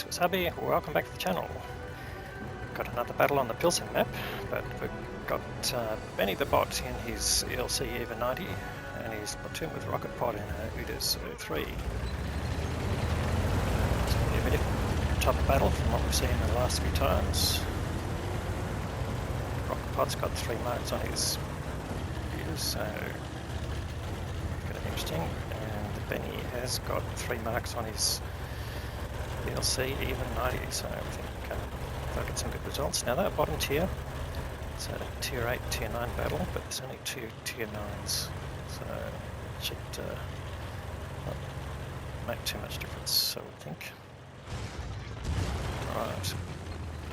Alex Wasabi, welcome back to the channel. Got another battle on the Pilsen map, but we've got Benny the bot in his ELC EVA 90 and his platoon with Rocket Pod in a UDAS 03. It's going to be a bit tougher battle from what we've seen the last few times. Rocket Pod's got 3 marks on his UDAS, so going to be interesting. And Benny has got 3 marks on his ELC EVA 90, so I think they'll get some good results. Now that bottom tier, it's a tier 8, tier 9 battle, but there's only 2 tier 9s, so it should not make too much difference, so I think. Right,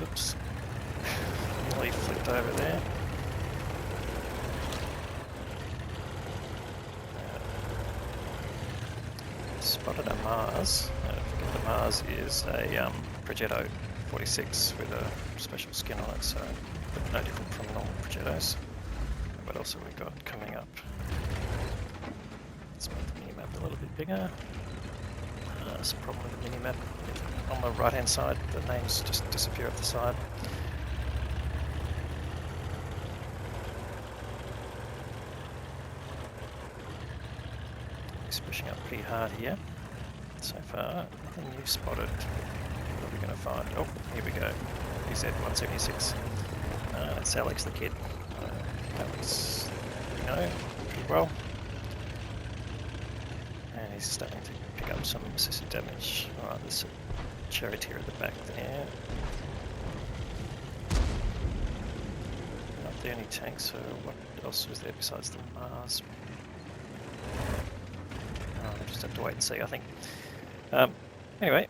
oops, nearly flipped over there. Spotted a Mars. Forget the Mars is a Progetto 46 with a special skin on it, so but no different from normal Progettos. What else have we got coming up? Let's make the minimap a little bit bigger. That's a problem with the minimap. On the right hand side, the names just disappear off the side. He's pushing up pretty hard here. So far, nothing new spotted. What are we going to find? Oh, here we go. He's at 176. That's Alex the Kid. Alex, you know, pretty well. And he's starting to pick up some assisted damage. Alright, there's a charioteer at the back there. Not the only tank, so what else was there besides the Mars? I just have to wait and see, I think. Anyway,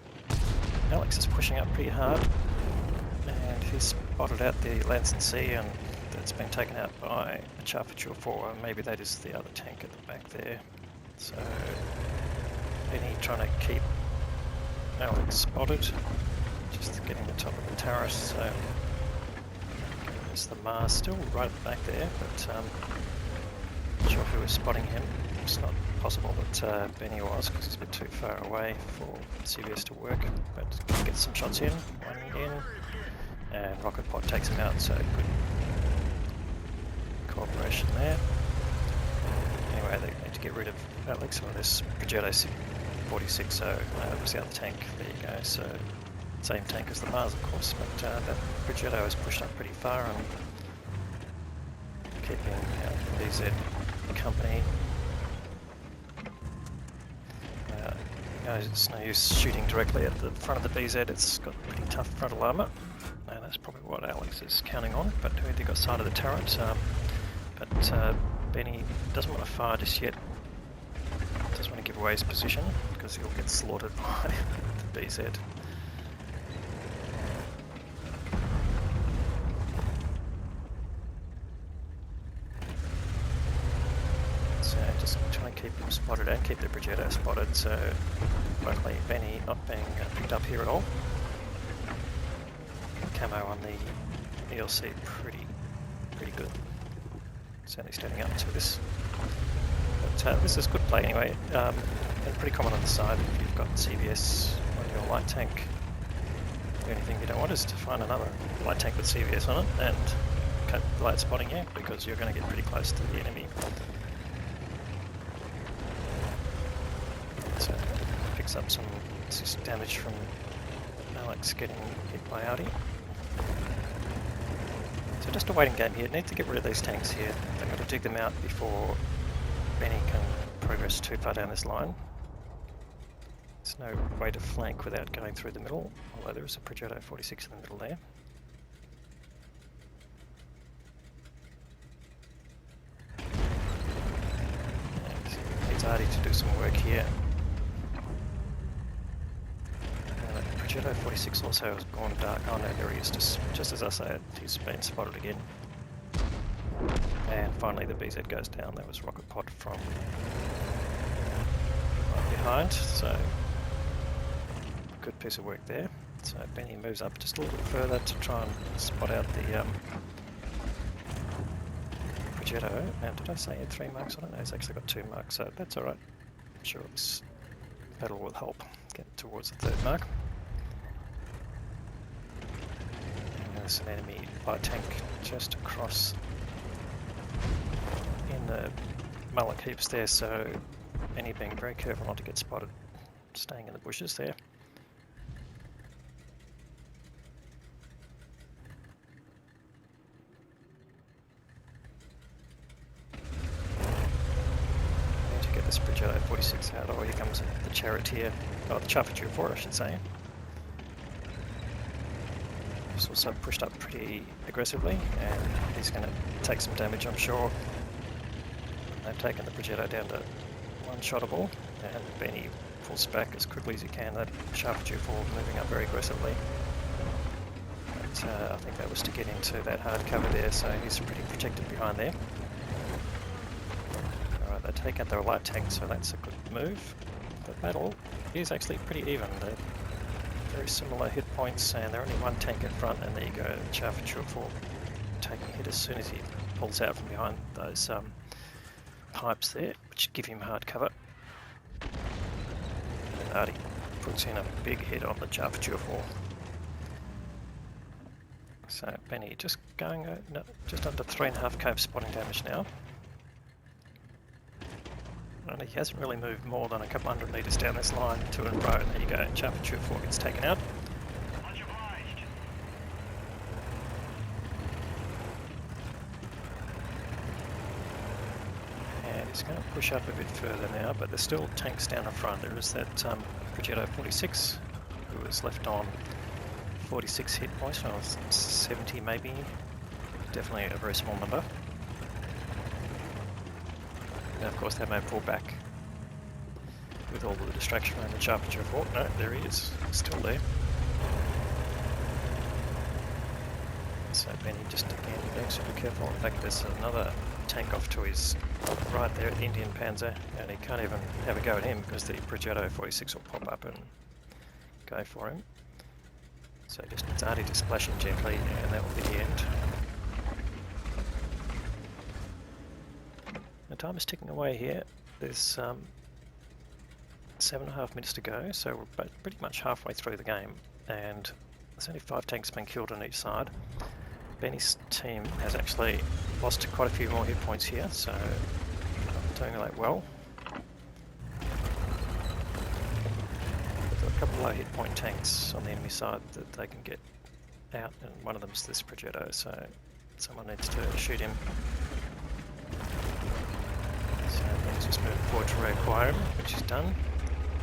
Alex is pushing up pretty hard, and he's spotted out the Lanson C, and that's been taken out by a Charfouture 4. Maybe that is the other tank at the back there. So, Benny trying to keep Alex spotted, just getting the top of the turret. So, there's the Mars still right at the back there, but not sure who was spotting him. It's not possible that Benny was, because he's a bit too far away for CVS to work, but can get some shots in, one in, and Rocket Pod takes him out, so good cooperation there. Anyway, they need to get rid of Alex or this Progetto 46, so that was the other tank, there you go, so same tank as the Mars of course, but that Progetto is pushed up pretty far and keeping BZ company. It's no use shooting directly at the front of the BZ, it's got pretty tough frontal armour, and that's probably what Alex is counting on, but they got sight of the turret, but Benny doesn't want to fire just yet, doesn't want to give away his position, because he'll get slaughtered by the BZ. So just try and keep him spotted and keep the Progetto spotted, so luckily Benny not being picked up here at all. Camo on the ELC pretty good. Certainly standing up to this. But this is good play anyway, and pretty common on the side if you've got CVS on your light tank. The only thing you don't want is to find another light tank with CVS on it and cut light spotting you, because you're going to get pretty close to the enemy. So picks up some damage from Alex getting hit by Audi. So just a waiting game here. Need to get rid of these tanks here. They've got to dig them out before Benny can progress too far down this line. There's no way to flank without going through the middle, although there is a Progetto 46 in the middle there. And needs Audi to do some work here. Progetto 46 also has gone dark. Oh no, there he is, just as I say it, he's been spotted again. And finally the BZ goes down. That was Rocket Pod from right behind, so good piece of work there. So Benny moves up just a little bit further to try and spot out the Progetto. Now did I say he had 3 marks on it? No, he's actually got 2 marks, so that's alright. I'm sure this battle will help get towards the 3rd mark. There's an enemy light tank just across in the mullock heaps there, so Benny being very careful not to get spotted, staying in the bushes there. Need to get this Bridgetto 46 out. Oh, here comes the Charioteer, oh, the Charioteer 4 I should say. He's also pushed up pretty aggressively, and he's going to take some damage, I'm sure. They've taken the Bridgetto down to one-shottable, and Benny pulls back as quickly as he can. That Charioteer 4 moving up very aggressively. But I think that was to get into that hard cover there, so he's pretty protected behind there. Alright, they take out their light tank, so that's a good move. The battle is actually pretty even. They're very similar hit points, and they're only one tank in front, and there you go, Charioteer 4 taking a hit as soon as he pulls out from behind those pipes there, which give him hard cover. And Artie puts in a big hit on the Charioteer 4. So Benny just going no, just under 3.5k spotting damage now. And he hasn't really moved more than a couple hundred metres down this line, to and fro. And there you go, Charioteer 4 gets taken out. And he's going to push up a bit further now, but there's still tanks down the front. There is that Bridgetto 46, who was left on 46 hit points, or 70 maybe. Definitely a very small number. And of course they may pull back with all the distraction around the Charioteer 4. No, there he is, still there. So Benny just again being super careful. In fact, there's another tank off to his right there, the Indian Panzer, and he can't even have a go at him because the Bridgetto 46 will pop up and go for him. So he just needs Artie to splash in gently, and that will be the end. The time is ticking away here. There's 7.5 minutes to go, so we're pretty much halfway through the game, and there's only 5 tanks being killed on each side. Benny's team has actually lost quite a few more hit points here, so doing that well. But there are a couple of low hit point tanks on the enemy side that they can get out, and one of them is this Bridgetto, so someone needs to shoot him. So Benny's just moving forward to reacquire him, which he's done.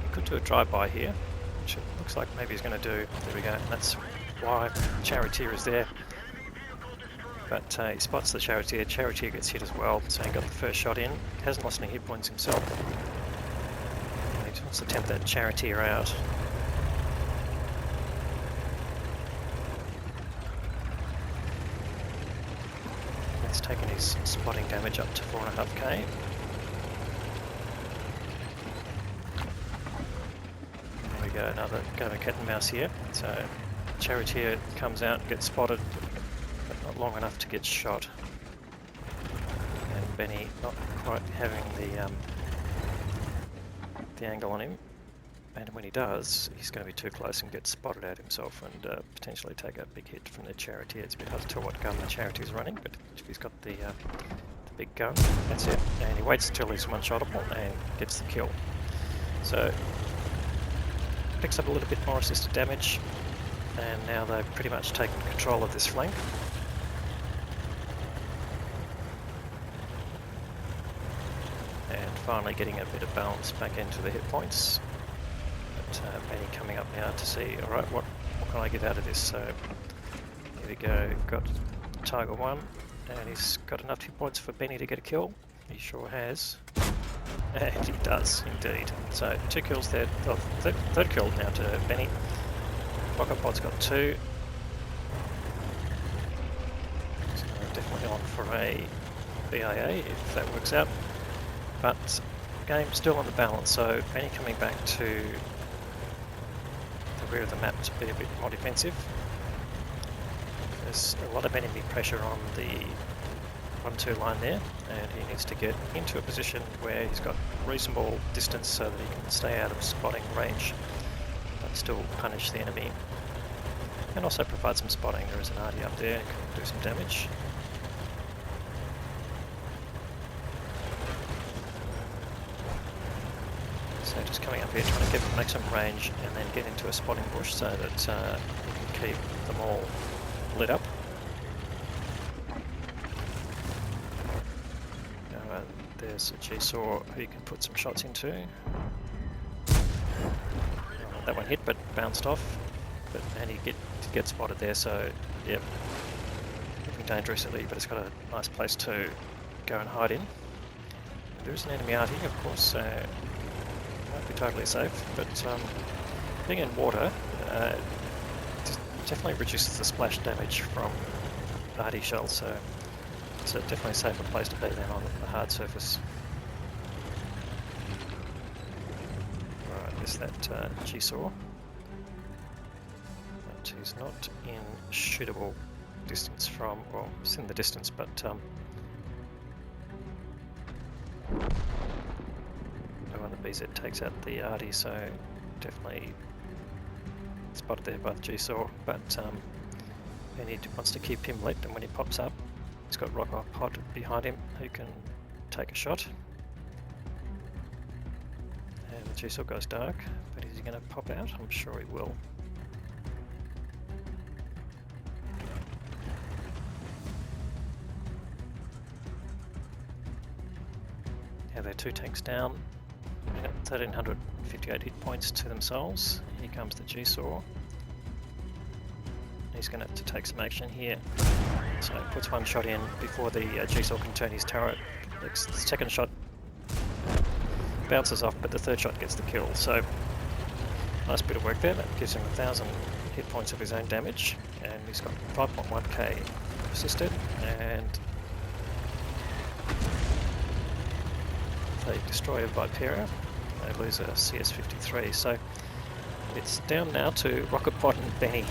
He could do a drive-by here, which it looks like maybe he's going to do. There we go, and that's why Charioteer is there. But he spots the Charioteer. Charioteer gets hit as well, so he got the first shot in. Hasn't lost any hit points himself. He just wants to tempt that Charioteer out. He's taken his spotting damage up to 4.5k. There we go, another go of cat and mouse here. So Charioteer comes out and gets spotted, but not long enough to get shot. And Benny not quite having the angle on him. And when he does, he's going to be too close and get spotted out himself and potentially take a big hit from the Charioteer. It's a bit hard to tell what gun the Charioteer's running, but if he's got the big gun, that's it. And he waits until he's one-shottable and gets the kill. So picks up a little bit more assisted damage, and now they've pretty much taken control of this flank. And finally getting a bit of balance back into the hit points. But Benny coming up now to see, alright, what can I get out of this? So here we go, got Tiger 1, and he's got enough hit points for Benny to get a kill. He sure has. And he does, indeed. So 2 kills there, oh, third kill now to Benny. Rocket Pod's got 2. So definitely on for a BIA if that works out. But the game's still on the balance, so Benny coming back to the rear of the map to be a bit more defensive. There's a lot of enemy pressure on the 1-2 line there, and he needs to get into a position where he's got reasonable distance so that he can stay out of spotting range but still punish the enemy. and also provide some spotting. There is an arty up there, can do some damage. So just coming up here, trying to get maximum range and then get into a spotting bush so that you can keep them all lit up. There's a G-Saw who you can put some shots into. That one hit but bounced off, and he get spotted there, so yep, looking dangerously, but it's got a nice place to go and hide in. There's an enemy arty, of course, won't be totally safe, but being in water definitely reduces the splash damage from arty shells, so it's definitely a safer place to be than on a hard surface. Right, there's that G-Saw. But he's not in shootable distance from, well, it's in the distance, but when the BZ takes out the arty, so definitely spotted there by the G-Saw, but he wants to keep him lit, and when he pops up, he's got rocket pod behind him who can take a shot. And the G-Saw goes dark, but is he going to pop out? I'm sure he will. Yeah, they're 2 tanks down. They've got 1,358 hit points to themselves. Here comes the G-Saw. He's going to have to take some action here. So he puts one shot in before the G-Saw can turn his turret. The second shot bounces off, but the third shot gets the kill. So nice bit of work there. That gives him 1,000 hit points of his own damage, and he's got 5.1k assisted, and they destroy a Viperia. They lose a CS-53. So it's down now to Rocket Pod and Benny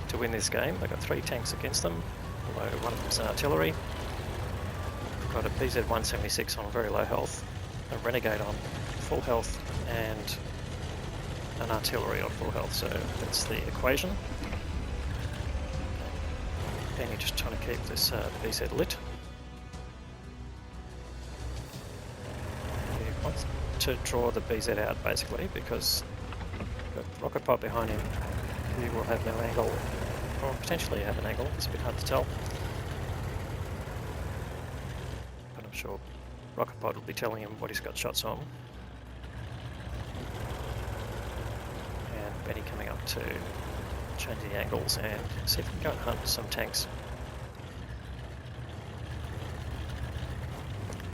to win this game. They've got 3 tanks against them, although one of them's an artillery. They've got a BZ-176 on very low health, a Renegade on full health, and an artillery on full health, so that's the equation. And you're just trying to keep this BZ lit. He wants to draw the BZ out basically, because the rocket pod behind him, he will have no angle, or potentially have an angle, it's a bit hard to tell. But I'm sure rocket pod will be telling him what he's got shots on. And Benny coming up to change the angles and see if we can go and hunt some tanks.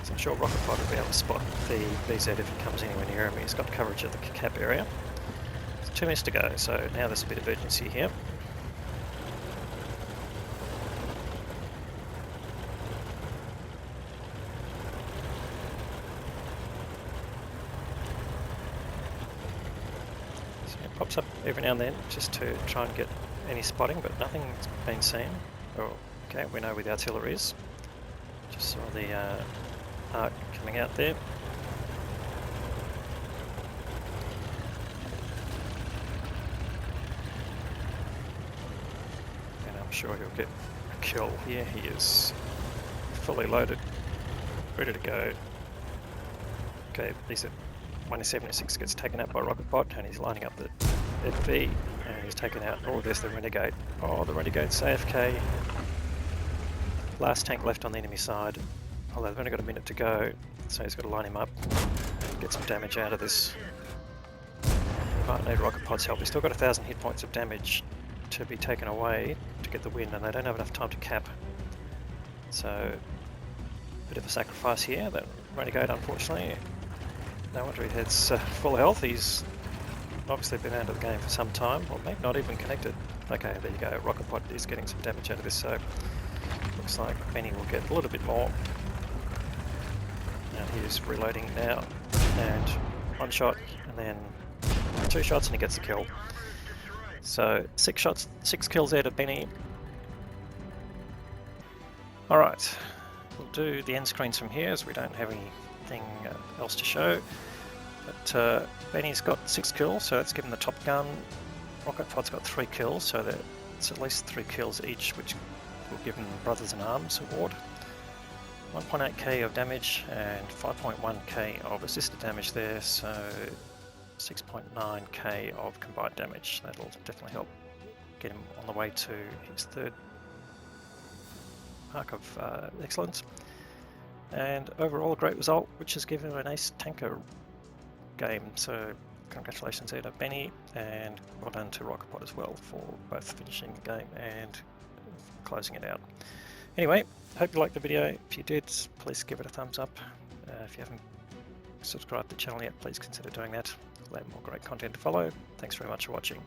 So I'm sure rocket pod will be able to spot the BZ if he comes anywhere near him. He's got coverage of the cap area. 2 minutes to go, so now there's a bit of urgency here. So it pops up every now and then just to try and get any spotting, but nothing's been seen. Oh, okay, we know where the artillery is. Just saw the arc coming out there. Sure he'll get a kill here. He is fully loaded, ready to go. Okay, BZ-176 gets taken out by rocket pod, and he's lining up the FV, and he's taken out. Oh, there's the Renegade. Oh, the Renegade's AFK. Last tank left on the enemy side, although they've only got a minute to go, so he's got to line him up and get some damage out of this. Might need rocket pod's help. He's still got 1,000 hit points of damage to be taken away to get the win, and they don't have enough time to cap. So, a bit of a sacrifice here. That Renegade, unfortunately, no wonder he has full health. He's obviously been out of the game for some time, or maybe not even connected. Okay, there you go. Rocket pod is getting some damage out of this, so looks like Benny will get a little bit more. And he's reloading now, and 1 shot, and then 2 shots, and he gets the kill. So 6 shots, 6 kills out of Benny. Alright, we'll do the end screens from here as we don't have anything else to show. But Benny's got 6 kills, so let's give him the top gun. Rocket Pod's got 3 kills, so that's at least 3 kills each, which will give them Brothers in Arms award. 1.8k of damage and 5.1k of assisted damage there, so 6.9k of combined damage. That'll definitely help get him on the way to his 3rd mark of excellence. And overall a great result, which has given him an ace tanker game, so congratulations there to Benny, and well done to Rocketpod as well for both finishing the game and closing it out. Anyway, hope you liked the video. If you did, please give it a thumbs up. If you haven't subscribed to the channel yet, please consider doing that. We'll have more great content to follow. Thanks very much for watching.